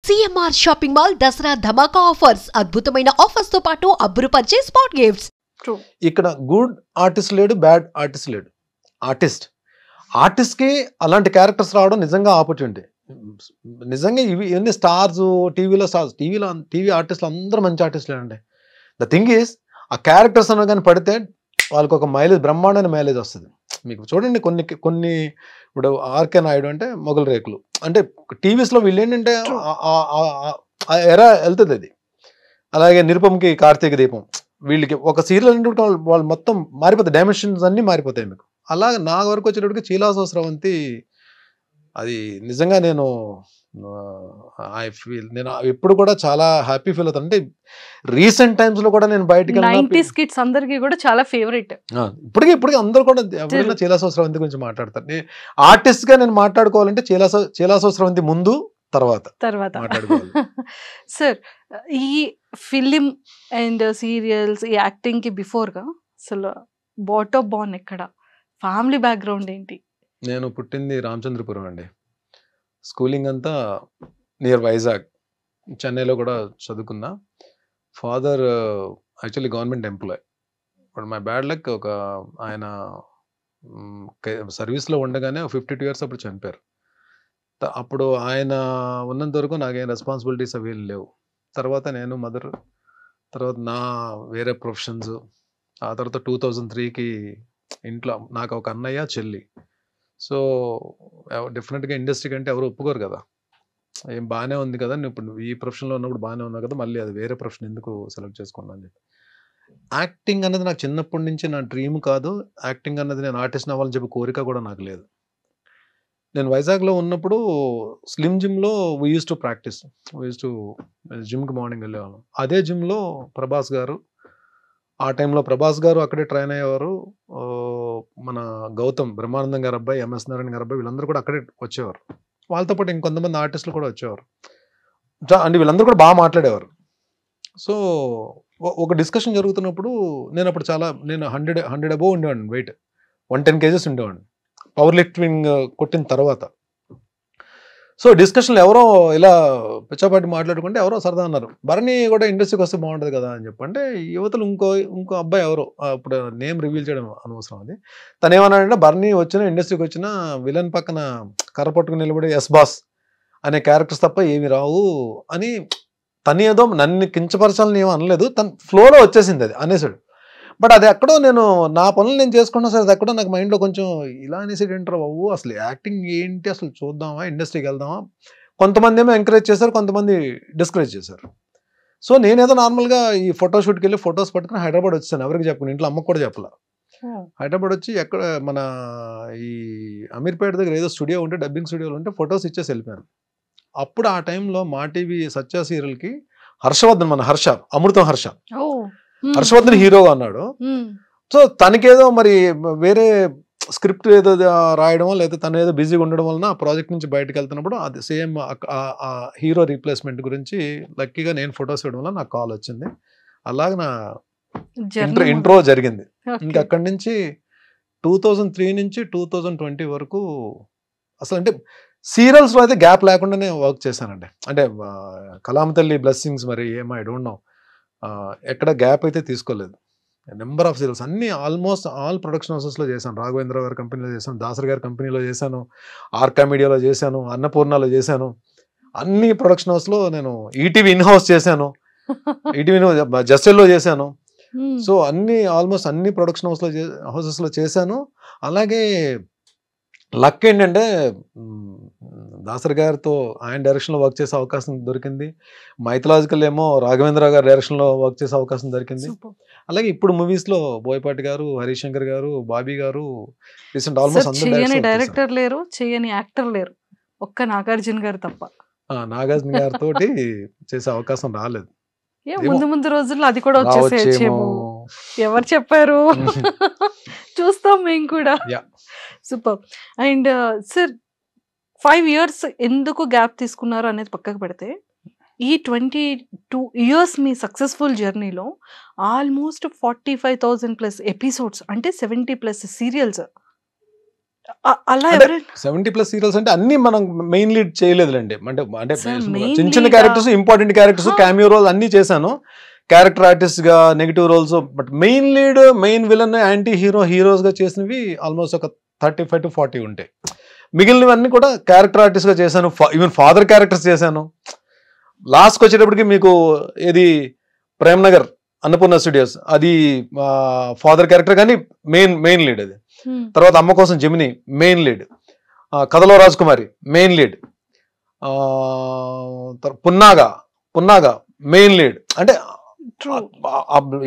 CMR shopping mall Dasara ధమాకా offers. అద్భుతమైన offers తో పాటు అబ్బురుపరిచే స్పాట్ గిఫ్ట్స్. ఇక్కడ గుడ్ ఆర్టిస్ట్ లేడు, బ్యాడ్ ఆర్టిస్ట్ లేడు. ఆర్టిస్ట్కి అలాంటి క్యారెక్టర్స్ రావడం నిజంగా ఆపర్చునిటీ. నిజంగా ఇవన్నీ స్టార్స్, టీవీ ఆర్టిస్టులు అందరూ మంచి ఆర్టిస్టులే అండి. ద థింగ్ ఈస్ ఆ క్యారెక్టర్స్ అన్న కానీ పడితే వాళ్ళకి ఒక మైలేజ్, బ్రహ్మాండమైన మైలేజ్ వస్తుంది. మీకు చూడండి కొన్ని ఇప్పుడు ఆర్కే నాయుడు అంటే మొగలు రేకులు అంటే టీవీస్లో వీళ్ళు ఏంటంటే ఎరా వెళ్తుంది అది. అలాగే నిరుపంకి కార్తీక దీపం, వీళ్ళకి ఒక సీరియల్ అంటే వాళ్ళు మొత్తం మారిపోతాయి, డైమెన్షన్స్ అన్నీ మారిపోతాయి మీకు. అలాగే నా వరకు వచ్చేటప్పటికి చీలాసో స్రవంతి అది నిజంగా నేను ఎప్పుడు కూడా చాలా హ్యాపీ ఫీల్ అవుతాను. అంటే రీసెంట్ టైమ్స్ లో కూడా నేను బయటకి అందరికి కూడా చాలా ఫేవరెట్. ఇప్పటికీ అందరూ కూడా ఎవరైనా చీలాసో స్రవంతి గురించి మాట్లాడతారు. ఆర్టిస్ట్ గా నేను మాట్లాడుకోవాలంటే చీలాసో స్రవంతి ముందు తర్వాత మాట్లాడుకోవాలి. సార్, ఈ ఫిలిం అండ్ సీరియల్స్, ఈ యాక్టింగ్ కి బిఫోర్ గా అసలు బాటమ్ బాన్ ఎక్కడ, ఫ్యామిలీ బ్యాక్గ్రౌండ్ ఏంటి? నేను పుట్టింది రామచంద్రపురం అండి. స్కూలింగ్ అంతా నియర్ వైజాగ్, చెన్నైలో కూడా చదువుకున్నా. Father actually government employee. But my bad luck ఒక ఆయన సర్వీస్లో ఉండగానే 52 ఇయర్స్ అప్పుడు చనిపోయారు. అప్పుడు ఆయన ఉన్నంత వరకు నాకేం రెస్పాన్సిబిలిటీస్ అవి లేవు. తర్వాత నేను మదర్, తర్వాత నా వేరే ప్రొఫెషన్స్. ఆ తర్వాత 2003కి ఇంట్లో నాకు ఒక అన్నయ్య, చెల్లి. సో డెఫినెట్గా ఇండస్ట్రీ కంటే ఎవరు ఒప్పుకోరు కదా. ఏం బాగానే ఉంది కదా, నువ్వు ఇప్పుడు ఈ ప్రొఫెషన్లో ఉన్నప్పుడు బాగానే ఉన్నావు కదా, మళ్ళీ అది వేరే ప్రొఫెషన్ ఎందుకు సెలెక్ట్ చేసుకున్నాను అని చెప్పి. యాక్టింగ్ అన్నది నాకు చిన్నప్పటి నుంచి నా డ్రీమ్ కాదు. యాక్టింగ్ అన్నది నేను ఆర్టిస్ట్ అవ్వాలని చెప్పి కోరిక కూడా నాకు లేదు. నేను వైజాగ్లో ఉన్నప్పుడు స్లిమ్ జిమ్లో వీ యూస్ టు ప్రాక్టీస్, జిమ్కి మార్నింగ్ వెళ్ళేవాళ్ళం. అదే జిమ్లో ప్రభాస్ గారు, ఆ టైంలో ప్రభాస్ గారు అక్కడే ట్రైన్ అయ్యేవారు. మన గౌతమ్, బ్రహ్మానందం గారు అబ్బాయి, ఎంఎస్ నారాయణ గారు అబ్బాయి, వీళ్ళందరూ కూడా అక్కడే వచ్చేవారు. వాళ్ళతో పాటు ఇంకొంతమంది ఆర్టిస్టులు కూడా వచ్చేవారు. అంటే వీళ్ళందరూ కూడా బాగా మాట్లాడేవారు. సో ఒక డిస్కషన్ జరుగుతున్నప్పుడు నేను 100 అబోవ్ ఉండేవాడిని, వెయిట్ 110 kgs ఉండేవాడిని పవర్ లిఫ్టింగ్ కొట్టిన తర్వాత. సో డిస్కషన్లో ఎవరో ఇలా పిచ్చాపాటి మాట్లాడుకుంటే ఎవరో సరదా అన్నారు, భరణి కూడా ఇండస్ట్రీకి వస్తే బాగుంటుంది కదా అని చెప్పి. అంటే యువతలు ఇంకో అబ్బాయి ఎవరో, ఇప్పుడు నేమ్ రివీల్ చేయడం అనవసరం. అది తను ఏమన్నాడంటే, భరణి ఇండస్ట్రీకి వచ్చిన విలన్ పక్కన కర్ర పట్టుకుని నిలబడి ఎస్ బాస్ అనే క్యారెక్టర్స్ తప్ప ఏమి రావు అని. తను ఏదో నన్ను కించపరచాలని ఏమో అనలేదు, తన ఫ్లోలో వచ్చేసింది అది అనేసాడు. బట్ అది ఎక్కడో నేను నా పనులు నేను చేసుకున్నా సరే, అది ఎక్కడో నాకు మైండ్లో కొంచెం ఇలా అనేసాడు ఏంటారు బాబు, అసలు యాక్టింగ్ ఏంటి, అసలు చూద్దామా, ఇండస్ట్రీకి వెళ్దామా. కొంతమంది ఏమో ఎంకరేజ్ చేశారు, కొంతమంది డిస్కరేజ్ చేశారు. సో నేనేదో నార్మల్గా ఈ ఫోటోషూట్కి వెళ్ళి ఫొటోస్ పట్టుకుని హైదరాబాద్ వచ్చాను. ఎవరికి చెప్పను, ఇంట్లో అమ్మకు కూడా చెప్పలే. హైదరాబాద్ వచ్చి ఎక్కడ మన ఈ అమీర్పేట దగ్గర ఏదో స్టూడియో ఉంటే, డబ్బింగ్ స్టూడియోలో ఉంటే ఫొటోస్ ఇచ్చేసి వెళ్ళిపోయాను. అప్పుడు ఆ టైంలో మా టీవీ సత్య సీరియల్కి హర్షవర్ధన్, మన అమృతం హర్షవర్ధన్ హీరోగా ఉన్నాడు. సో తనకేదో మరి వేరే స్క్రిప్ట్ ఏదో రాయడం, లేదా తను ఏదో బిజీగా ఉండడం వలన ఆ ప్రాజెక్ట్ నుంచి బయటకు వెళ్తున్నప్పుడు అది సేమ్ ఆ హీరో రీప్లేస్మెంట్ గురించి లక్కీగా నేను ఫొటోస్ ఇవ్వడం వల్ల నాకు కాల్ వచ్చింది. అలాగే నా ఇంట్రో జరిగింది. ఇంకా అక్కడి నుంచి 2003 నుంచి 2020 వరకు అసలు అంటే సీరియల్స్లో అయితే గ్యాప్ లేకుండానే వర్క్ చేశానండి. అంటే కలాం తల్లి బ్లెస్సింగ్స్, మరి ఏమో ఐ డోంట్ నో, ఎక్కడ గ్యాప్ అయితే తీసుకోలేదు. నెంబర్ ఆఫ్ సీరియల్స్ అన్ని ఆల్మోస్ట్ ఆల్ ప్రొడక్షన్ హౌసెస్లో చేశాను. రాఘవేంద్ర గారి కంపెనీలో చేశాను, దాసరి గారి కంపెనీలో చేశాను, ఆర్కా మీడియాలో చేశాను, అన్నపూర్ణలో చేశాను. అన్ని ప్రొడక్షన్ హౌస్లో నేను ఈటీవీ ఇన్ హౌస్ చేశాను, ఈటీవీ జస్టెల్లో చేశాను. సో ఆల్మోస్ట్ అన్ని ప్రొడక్షన్ హౌసెస్లో చేశాను. అలాగే లక్ ఏంటంటే దాసరి గారితో ఆయన డైరెక్షన్లో వర్క్ చేసే అవకాశం దొరికింది. మైథలాజికల్ ఏమో రాఘవేంద్ర గారి డైరెక్షన్లో వర్క్ చేసే అవకాశం దొరికింది. అలాగే ఇప్పుడు మూవీస్లో బోయపాటి గారు, హరీష్ శంకర్ గారు, బాబీ గారు, రీసెంట్ ఆల్మోస్ట్ అందరూ డైరెక్టర్ లేరు, చేయని యాక్టర్ లేరు, ఒక్క నాగార్జున గారు తప్ప. నాగార్జున గారితో చేసే అవకాశం రాలేదు. ముందు రోజుల్లో అది కూడా వచ్చేసేమో, ఎవరు చెప్పారు, చూస్తాం మేము కూడా. సూపర్. అండ్ సార్, 5 years ఎందుకు గ్యాప్ తీసుకున్నారు అనేది పక్కకు పెడితే, ఈ 22 years మీ సక్సెస్ఫుల్ జర్నీలో ఆల్మోస్ట్ 45,000+ ఎపిసోడ్స్, అంటే 70+ సీరియల్స్, అలా 70+ సీరియల్స్ అంటే అన్ని మనం మెయిన్ లీడ్ చేయలేదులేండి. అంటే అంటే చిన్న చిన్న characters, important characters, cameo role అన్ని చేశాను. క్యారెక్టర్ ఆర్టిస్ట్ గా, negative roles. But main lead, main villain, anti hero, heroes గా చేసినవి ఆల్మోస్ట్ ఒక 35 to 40 ఉంటాయి. మిగిలినవన్నీ కూడా క్యారెక్టర్ ఆర్టిస్ట్ గా చేశాను. ఈవెన్ ఫాదర్ క్యారెక్టర్స్ చేశాను. లాస్ట్కి వచ్చేటప్పటికి మీకు ఏది ప్రేమ్ నగర్ అన్నపూర్ణ స్టూడియోస్, అది ఫాదర్ క్యారెక్టర్ కానీ మెయిన్ లీడ్ అది. తర్వాత అమ్మ కోసం జెమిని మెయిన్ లీడ్, కథలో రాజకుమారి main lead, Punnaga main lead. అంటే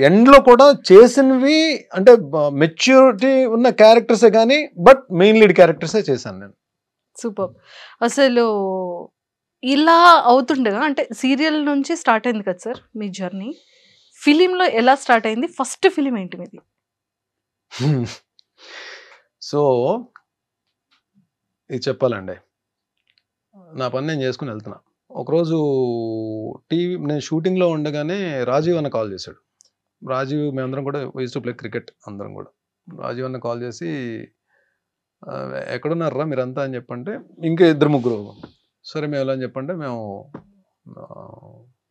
ఎండ్ లో కూడా చేసినవి అంటే మెచ్యూరిటీ ఉన్న క్యారెక్టర్సే కానీ బట్ మెయిన్ లీడ్ క్యారెక్టర్సే చేశాను నేను. సూపర్. అసలు ఇలా అవుతుండగా అంటే సీరియల్ నుంచి స్టార్ట్ అయింది కదా సార్ మీ జర్నీ, ఫిలింలో ఎలా స్టార్ట్ అయింది? ఫస్ట్ ఫిలిం ఏంటి మీది? సో ఇది చెప్పాలండి, నా పని నేను చేసుకుని వెళ్తున్నా. ఒకరోజు టీవీ నేను షూటింగ్లో ఉండగానే రాజీవ్ అన్న కాల్ చేశాడు. రాజీవ్, మేమందరం కూడా యూజ్ టు ప్లే క్రికెట్ అందరం కూడా. రాజీవ్ అన్న కాల్ చేసి ఎక్కడున్నారా మీరంతా అని చెప్పంటే, ఇంకా 2-3. సరే మేము ఎలా అని చెప్పంటే, మేము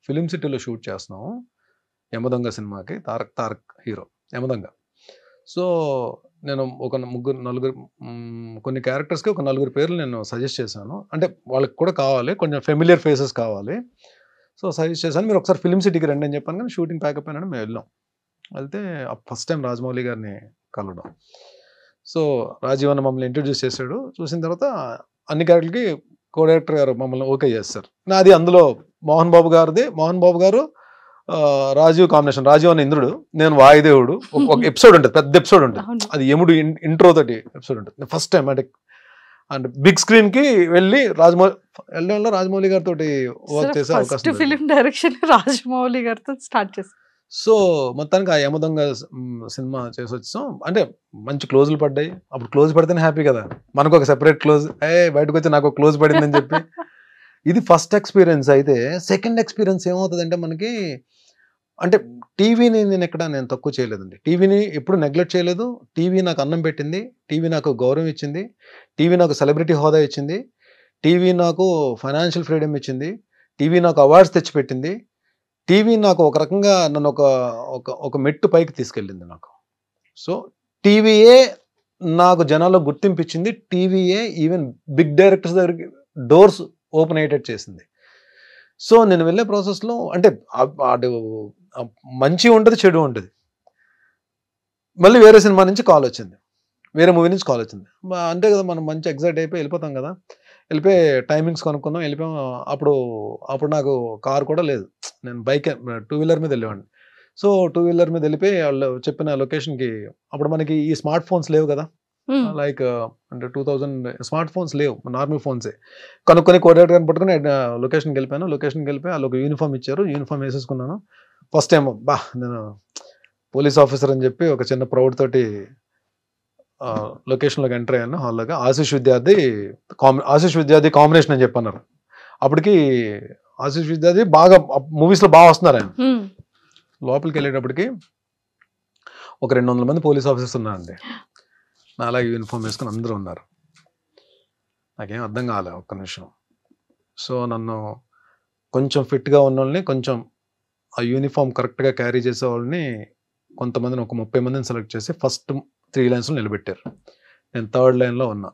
ఫిలిం సిటీలో షూట్ చేస్తున్నాము యమదొంగ సినిమాకి, తారక్ హీరో యమదొంగ. సో నేను ఒక 3-4 కొన్ని క్యారెక్టర్స్కి ఒక 4 పేర్లు నేను సజెస్ట్ చేశాను. అంటే వాళ్ళకి కూడా కావాలి, కొంచెం ఫెమిలియర్ ఫేసెస్ కావాలి. సో సజెస్ట్ చేశాను, మీరు ఒకసారి ఫిలిం సిటీకి రండి అని చెప్పాను. కానీ షూటింగ్ ప్యాకప్ అయినా మేము వెళ్ళాం. వెళ్తే ఫస్ట్ టైం రాజమౌళి గారిని కలవడం. సో రాజీవ్ అన్న మమ్మల్ని ఇంట్రడ్యూస్ చేశాడు. చూసిన తర్వాత అన్ని క్యారెక్టర్కి కో డైరెక్టర్ గారు మమ్మల్ని ఓకే చేస్తారు. నాది అందులో మోహన్ బాబు గారు రాజీవ్ కాంబినేషన్. రాజీవ్ అన్న ఇంద్రుడు, నేను వాయుదేవుడు. ఒక ఎపిసోడ్ ఉంటుంది, పెద్ద ఎపిసోడ్ ఉంటుంది, అది యముడు ఇంట్రో తోటి ఎపిసోడ్ ఉంటుంది. ఫస్ట్ టైం అంటే బిగ్ స్క్రీన్ కి వెళ్ళి రాజమౌళి గారితో వర్క్ చేసే అవకాశం. ఫిలిం డైరెక్షన్ రాజమౌళి గారితో స్టార్ట్ చేశారు. సో మొత్తానికి ఆ యమదొంగ సినిమా చేసి వచ్చాం. అంటే మంచి క్లోజులు పడ్డాయి. అప్పుడు క్లోజ్ పడితేనే హ్యాపీ కదా, మనకు ఒక సెపరేట్ క్లోజ్, బయటకు వచ్చి నాకు క్లోజ్ పడిందని చెప్పి. ఇది ఫస్ట్ ఎక్స్పీరియన్స్. అయితే సెకండ్ ఎక్స్పీరియన్స్ ఏమవుతుందంటే మనకి, అంటే టీవీని నేను తక్కువ చేయలేదండి. టీవీని ఎప్పుడు నెగ్లెక్ట్ చేయలేదు. టీవీ నాకు అన్నం పెట్టింది, టీవీ నాకు గౌరవం ఇచ్చింది, టీవీ నాకు సెలబ్రిటీ హోదా ఇచ్చింది, టీవీ నాకు ఫైనాన్షియల్ ఫ్రీడమ్ ఇచ్చింది, టీవీ నాకు అవార్డ్స్ తెచ్చిపెట్టింది, టీవీ నాకు ఒక రకంగా నన్ను ఒక మెట్టు పైకి తీసుకెళ్ళింది నాకు. సో టీవీయే నాకు జనాల్లో గుర్తింపు ఇచ్చింది, టీవీయే ఈవెన్ బిగ్ డైరెక్టర్స్ దగ్గరికి డోర్స్ ఓపెన్ అయ్యేటట్టు చేసింది. సో నేను వెళ్ళే ప్రాసెస్లో అంటే మంచి ఉంటుంది, చెడు ఉంటుంది. మళ్ళీ వేరే సినిమా నుంచి కాల్ వచ్చింది, వేరే మూవీ నుంచి కాల్ వచ్చింది. అంతే కదా, మనం మంచి ఎగ్జైట్ అయిపోయి వెళ్ళిపోతాం కదా. వెళ్ళిపోయి టైమింగ్స్ కనుక్కున్నాం, వెళ్ళిపోయాం. అప్పుడు నాకు కార్ కూడా లేదు, నేను బైక్ 2-వీలర్ మీద వెళ్ళేవాడిని. సో 2-వీలర్ మీద వెళ్ళిపోయి వాళ్ళు చెప్పిన లొకేషన్కి, అప్పుడు మనకి ఈ స్మార్ట్ ఫోన్స్ లేవు కదా, లైక్ అంటే 2000 స్మార్ట్ ఫోన్స్ లేవు, నార్మల్ ఫోన్సే. కనుక్కొని కోఆర్డినేటర్ పట్టుకుని లొకేషన్కి వెళ్ళిపోయాను. లొకేషన్కి వెళ్ళిపోయి వాళ్ళు ఒక యూనిఫామ్ ఇచ్చారు, యూనిఫామ్ వేసేసుకున్నాను. ఫస్ట్ టైం నేను పోలీస్ ఆఫీసర్ అని చెప్పి ఒక చిన్న ప్రౌడ్ తోటి లొకేషన్లోకి ఎంటర్ అయ్యాను. హాల్లోగా ఆశీష్ విద్యార్థి కాంబినేషన్ అని చెప్పన్నారు. అప్పటికి ఆశీష్ విద్యార్థి బాగా మూవీస్లో బాగా వస్తున్నారు ఆయన. లోపలికి వెళ్ళేటప్పటికి ఒక 200 మంది పోలీస్ ఆఫీసర్స్ ఉన్నారండి. నా అలాగే యూనిఫామ్ వేసుకుని అందరూ ఉన్నారు. నాకేం అర్థం కాలే ఒక్క నిమిషం. సో నన్ను కొంచెం ఫిట్గా ఉన్న వాళ్ళని, కొంచెం ఆ యూనిఫామ్ కరెక్ట్గా క్యారీ చేసే వాళ్ళని, కొంతమందిని ఒక 30 మందిని సెలెక్ట్ చేసి ఫస్ట్ 3 లైన్స్లో నిలబెట్టారు. నేను 3rd లైన్లో ఉన్నా.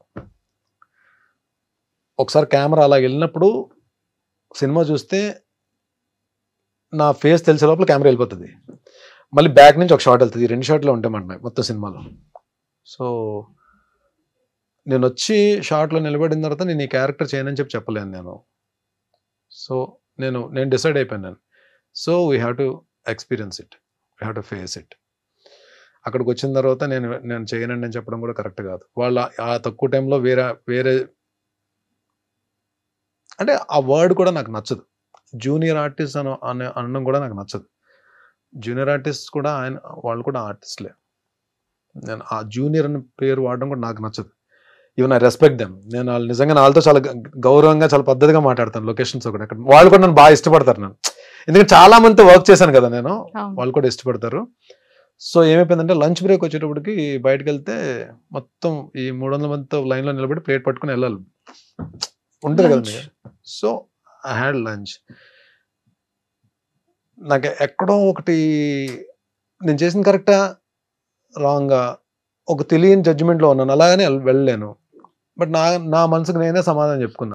ఒకసారి కెమెరా అలా వెళ్ళినప్పుడు సినిమా చూస్తే నా ఫేస్ తెలిసే లోపల కెమెరా వెళ్ళిపోతుంది. మళ్ళీ బ్యాక్ నుంచి ఒక షాట్ వెళ్తుంది. 2 షాట్లు ఉంటాయి మొత్తం సినిమాలో. సో నేను వచ్చి షాట్లో నిలబడిన తర్వాత నేను ఈ క్యారెక్టర్ చేయనని చెప్పలేను నేను. సో నేను డిసైడ్ అయిపోయాను. So we have to experience it, we have to face it. అక్కడికి వచ్చిన తర్వాత నేను చేయనండి అని చెప్పడం కూడా కరెక్ట్ కాదు. వాళ్ళ ఆ తక్కువ టైంలో వేరే అంటే ఆ వర్డ్ కూడా నాకు నచ్చదు. జూనియర్ ఆర్టిస్ట్ అనడం కూడా నాకు నచ్చదు. జూనియర్ ఆర్టిస్ట్ కూడా వాళ్ళు కూడా ఆర్టిస్ట్లే. నేను ఆ జూనియర్ అనే పేరు వాడడం కూడా నాకు నచ్చదు. Even I respect them. నేను వాళ్ళు నిజంగా వాళ్ళతో చాలా గౌరవంగా, చాలా పద్ధతిగా మాట్లాడతాను. లొకేషన్స్ కూడా అక్కడ వాళ్ళు కూడా నన్ను బాగా ఇష్టపడతారు. ఎందుకంటే చాలా మందితో వర్క్ చేశాను కదా నేను, వాళ్ళు కూడా ఇష్టపడతారు. సో ఏమైపోయిందంటే లంచ్ బ్రేక్ వచ్చేటప్పటికి బయటకు వెళ్తే మొత్తం ఈ 300 మందితో లైన్లో నిలబడి ప్లేట్ పట్టుకుని వెళ్ళాలి, ఉంటుంది కదా. So I had lunch. నాకు ఎక్కడో ఒకటి నేను చేసింది కరెక్టా రాంగా ఒక తెలియని జడ్జిమెంట్లో ఉన్నాను, అలాగనే వెళ్ళలేను. బట్ నా మనసుకు నేనే సమాధానం చెప్పుకున్నాను.